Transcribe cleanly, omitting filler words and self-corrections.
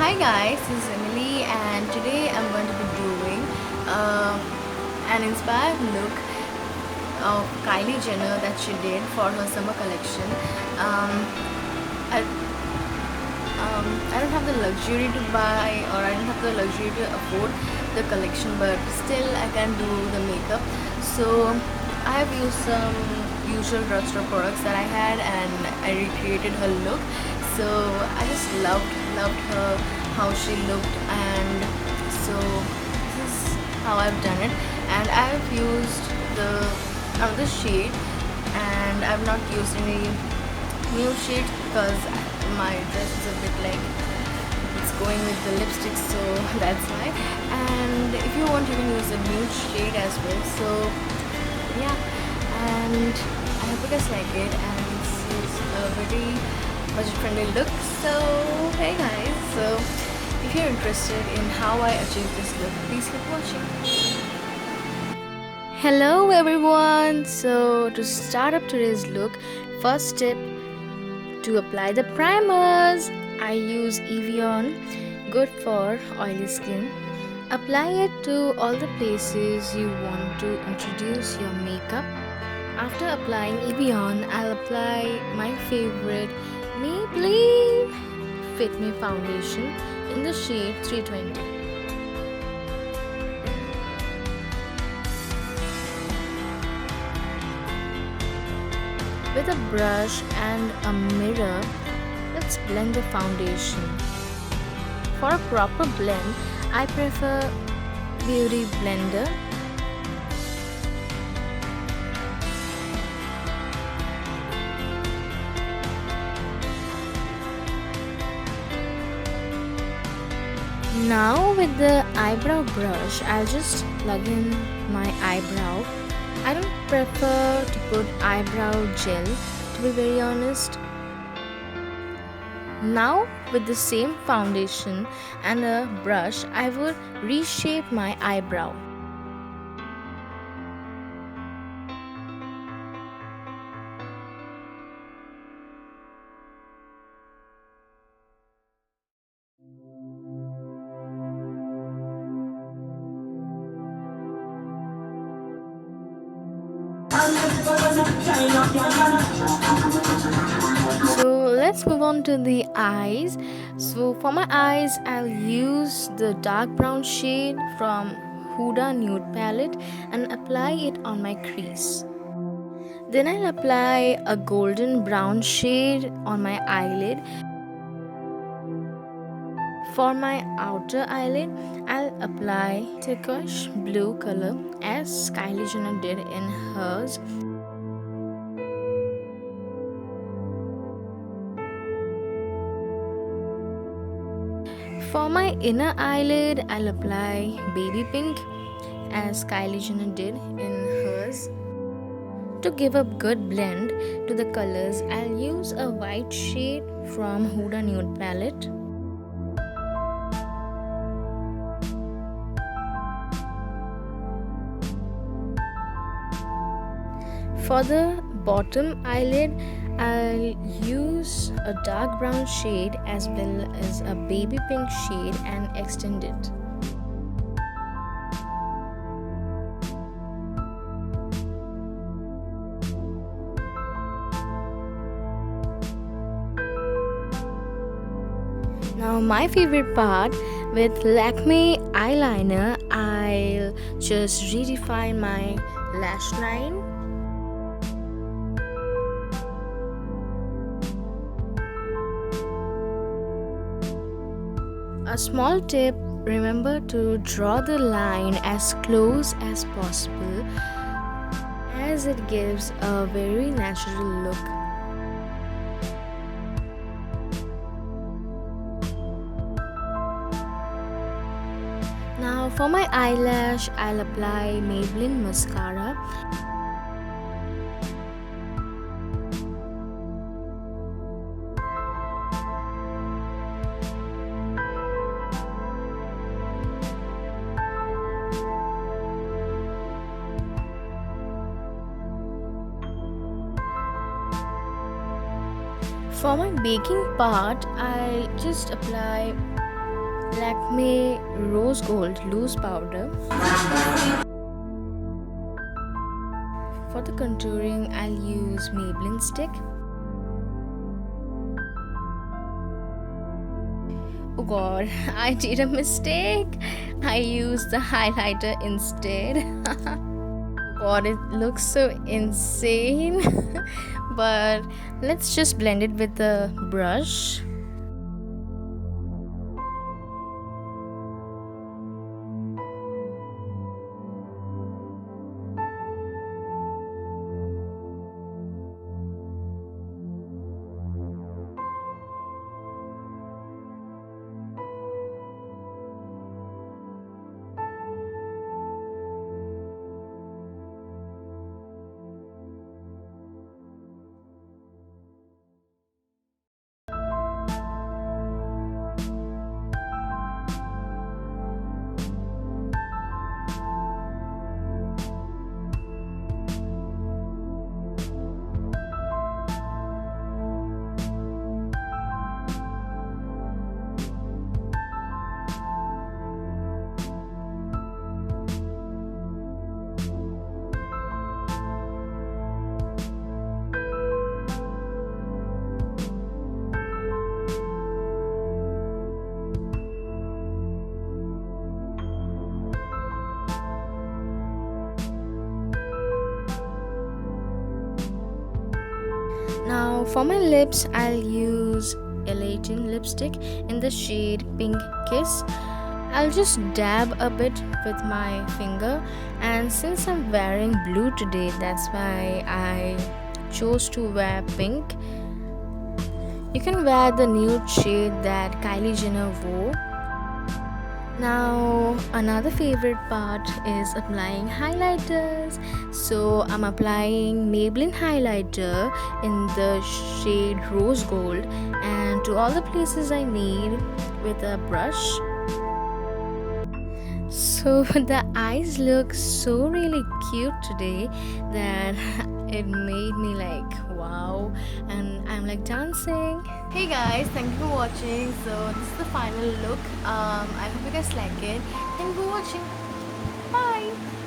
Hi guys, this is Emily and today I'm going to be doing uh, an inspired look of Kylie Jenner that she did for her summer collection. Um, I, I don't have the luxury to buy, or I don't have the luxury to afford the collection, but still I can do the makeup. So I have used some usual RUDRA products that I had and I recreated her look. So I just loved her, how she looked, and so this is how I've done it. And I've used the another shade, and I've not used any new shade because my dress is a bit like it's going with the lipstick, so that's why. And if you want, you can use a nude shade as well. So yeah, and I hope you guys like it, and this is a very budget friendly look. So hey guys, so if you're interested in how I achieved this look, please keep watching. Hello everyone. So to start up today's look, first tip: to apply the primers, I use Evian, good for oily skin. Apply it to all the places you want to introduce your makeup. After applying Evian, I'll apply my favorite Maybelline Fit Me foundation in the shade 320. With a brush and a mirror, let's blend the foundation. For a proper blend, I prefer Beauty Blender. Now with the eyebrow brush, I'll just plug in my eyebrow. I don't prefer to put eyebrow gel, to be very honest. Now with the same foundation and a brush, I would reshape my eyebrow. So let's move on to the eyes. So for my eyes, I'll use the dark brown shade from Huda Nude palette and apply it on my crease. Then I'll apply a golden brown shade on my eyelid. For my outer eyelid, I'll apply turquoise blue color as Kylie Jenner did in hers. For my inner eyelid, I'll apply baby pink as Kylie Jenner did in hers. To give a good blend to the colors, I'll use a white shade from Huda Nude palette. For the bottom eyelid, I'll use a dark brown shade as well as a baby pink shade and extend it. Now my favorite part, with Lakme eyeliner, I'll just redefine my lash line. A small tip: remember to draw the line as close as possible, as it gives a very natural look. Now for my eyelash, I'll apply Maybelline mascara. For my baking part, I'll just apply Lakme Rose Gold Loose Powder. For the contouring, I'll use Maybelline stick. Oh god, I did a mistake. I used the highlighter instead. God, it looks so insane. But let's just blend it with the brush. Now for my lips, I'll use Elatin lipstick in the shade Pink Kiss. I'll just dab a bit with my finger, and since I'm wearing blue today, that's why I chose to wear pink. You can wear the nude shade that Kylie Jenner wore. Now another favorite part is applying highlighters. So I'm applying Maybelline highlighter in the shade Rose Gold and to all the places I need with a brush. So the eyes look so really cute today that it made me like wow, and I'm like dancing. Hey guys, thank you for watching. So this is the final look. I hope you guys like it. Thank you for watching. Bye.